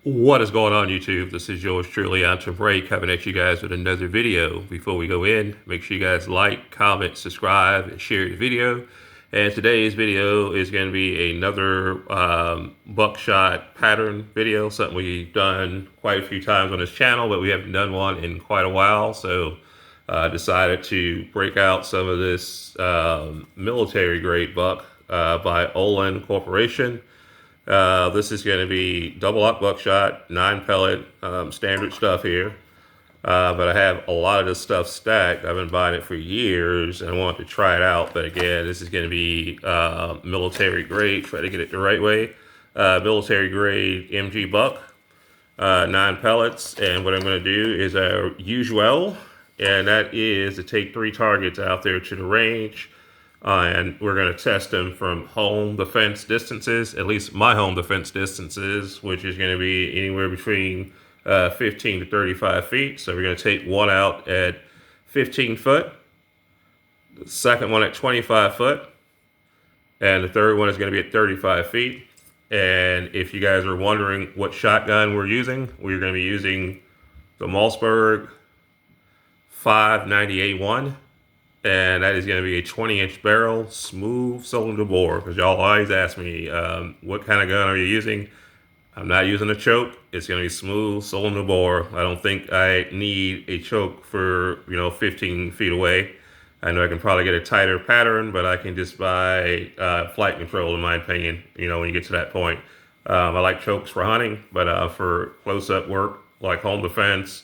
What is going on, YouTube? This is yours truly, ATUM-RE, coming at you guys with another video. Before we go in, make sure you guys like, comment, subscribe, and share the video. And today's video is going to be another buckshot pattern video, something we've done quite a few times on this channel, but we haven't done one in quite a while. So I decided to break out some of this military grade buck by Olin Corporation. This is going to be double up buckshot, 9 pellet, standard stuff here. But I have a lot of this stuff stacked. I've been buying it for years and I wanted to try it out. But again, this is going to be military grade. Try to get it the right way. Military grade MG buck, 9 pellets. And what I'm going to do is our usual, and that is to take 3 targets out there to the range. And we're going to test them from home defense distances, at least my home defense distances, which is going to be anywhere between 15 to 35 feet. So we're going to take one out at 15 foot, the second one at 25 foot, and the third one is going to be at 35 feet. And if you guys are wondering what shotgun we're using, we're going to be using the Mossberg 590A1. And that is going to be a 20-inch barrel, smooth cylinder bore. Because y'all always ask me, what kind of gun are you using? I'm not using a choke. It's going to be smooth cylinder bore. I don't think I need a choke for 15 feet away. I know I can probably get a tighter pattern, but I can just buy flight control, in my opinion. When you get to that point, I like chokes for hunting, but for close-up work like home defense,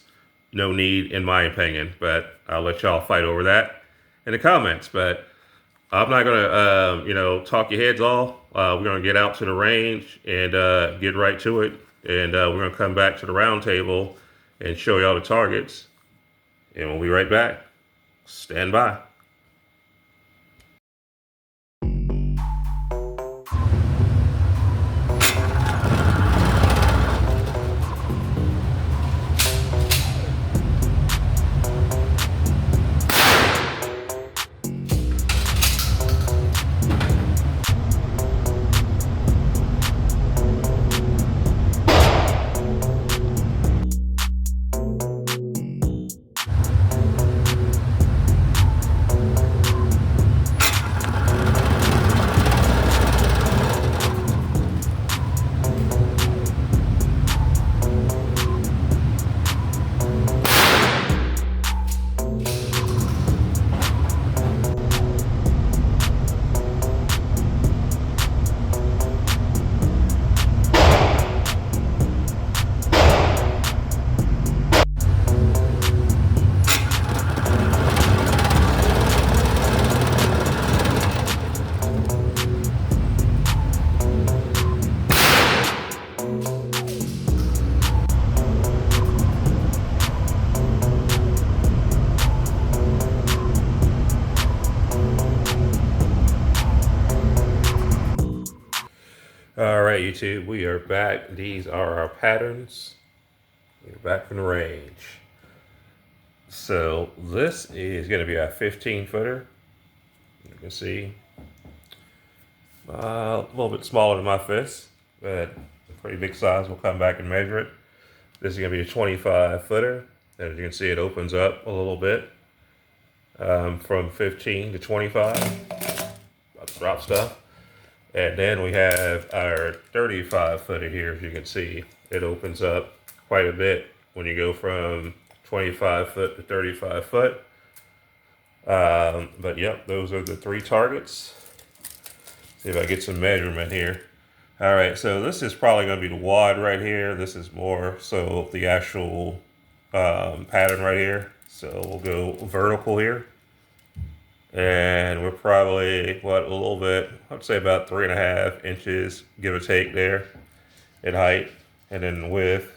no need, in my opinion. But I'll let y'all fight over that in the comments. But I'm not gonna talk your heads off. We're gonna get out to the range and get right to it, and we're gonna come back to the round table and show y'all the targets, and we'll be right back. Stand by. All right, YouTube, we are back. These are our patterns. We're back from the range. So this is going to be our 15-footer. You can see a little bit smaller than my fist, but a pretty big size. We'll come back and measure it. This is going to be a 25-footer. As you can see, it opens up a little bit from 15 to 25. About to drop stuff. And then we have our 35-footer here. As you can see, it opens up quite a bit when you go from 25 foot to 35 foot. But yep, those are the 3 targets. See if I get some measurement here. All right, so this is probably going to be the wad right here. This is more so the actual pattern right here. So we'll go vertical here. And we're probably, a little bit, I'd say about 3.5 inches, give or take there, in height. And then width,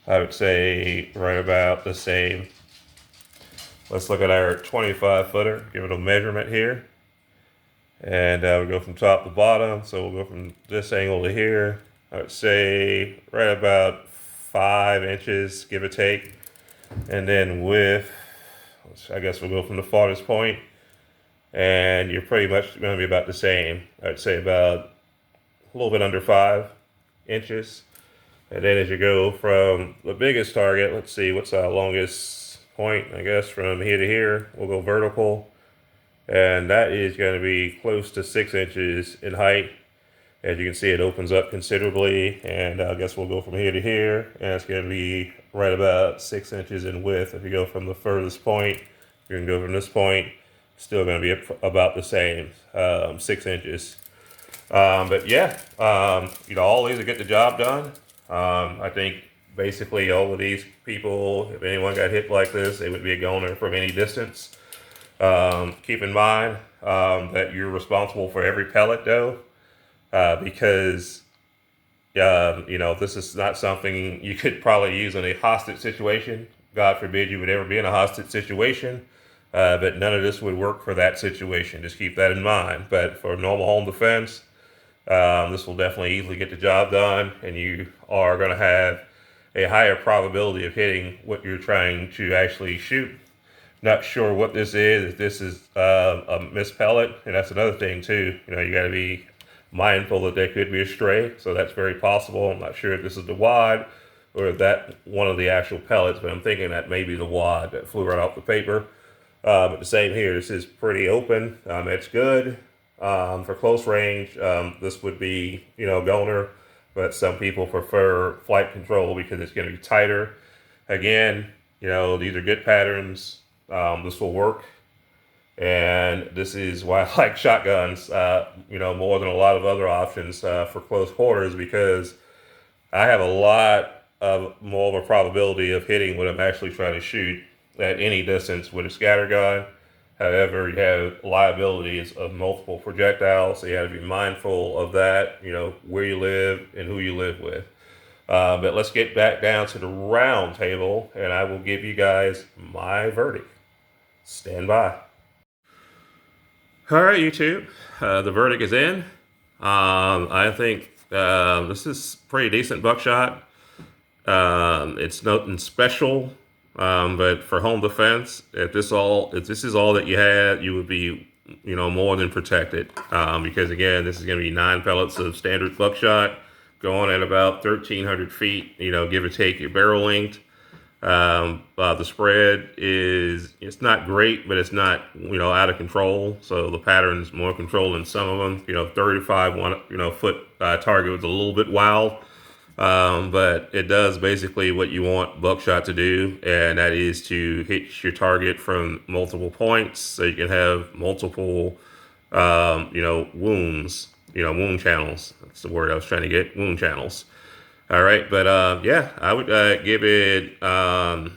I would say right about the same. Let's look at our 25-footer, give it a measurement here. And we go from top to bottom, so we'll go from this angle to here. I would say right about 5 inches, give or take. And then width, I guess we'll go from the farthest point, and you're pretty much going to be about the same. I'd say about a little bit under 5 inches. And then as you go from the biggest target, let's see, what's our longest point, I guess, from here to here, we'll go vertical. And that is going to be close to 6 inches in height. As you can see, it opens up considerably, and I guess we'll go from here to here, and it's going to be right about 6 inches in width. If you go from the furthest point, you can go from this point, still going to be about the same, 6 inches. But yeah, all these will get the job done. I think basically all of these people, if anyone got hit like this, it would be a goner from any distance. Keep in mind that you're responsible for every pellet though, because this is not something you could probably use in a hostage situation. God forbid you would ever be in a hostage situation, but none of this would work for that situation. Just keep that in mind. But for normal home defense, this will definitely easily get the job done, and you are going to have a higher probability of hitting what you're trying to actually shoot. Not sure what this is, if this is a missed pellet, and that's another thing too. You got to be mindful that there could be a stray, so that's very possible. I'm not sure if this is the wad or if that one of the actual pellets, but I'm thinking that may be the wad that flew right off the paper. But the same here, this is pretty open. It's good. For close range, this would be, goner, but some people prefer flight control because it's going to be tighter. Again, these are good patterns. This will work. And this is why I like shotguns, more than a lot of other options for close quarters, because I have a lot of more of a probability of hitting what I'm actually trying to shoot at any distance with a scatter gun. However, you have liabilities of multiple projectiles, so you have to be mindful of that, where you live and who you live with. But let's get back down to the round table, and I will give you guys my verdict. Stand by. All right, YouTube, the verdict is in. I think this is pretty decent buckshot. It's nothing special, but for home defense, if this is all that you had, you would be, more than protected. Because again, this is going to be 9 pellets of standard buckshot going at about 1,300 feet. Give or take your barrel length. The spread it's not great, but it's not, out of control. So the pattern's more controlled than some of them. 35 foot target was a little bit wild. But it does basically what you want buckshot to do, and that is to hit your target from multiple points, so you can have multiple, wounds, wound channels. That's the word I was trying to get, wound channels. All right, but yeah, I would give it, I'd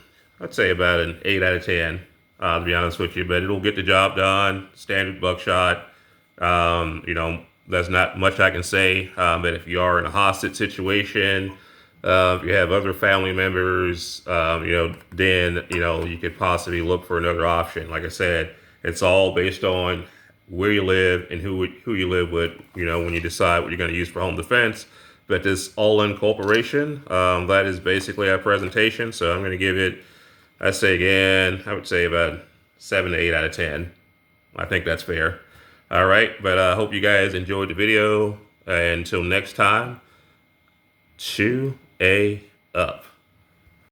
say about an 8 out of 10, to be honest with you. But it'll get the job done. Standard buckshot. There's not much I can say. But if you are in a hostage situation, if you have other family members, then you could possibly look for another option. Like I said, it's all based on where you live and who you live with. When you decide what you're going to use for home defense. But this Olin Corporation, that is basically our presentation. So I'm going to give it, I would say about 7 to 8 out of 10. I think that's fair. All right, but I hope you guys enjoyed the video. Until next time, chew up.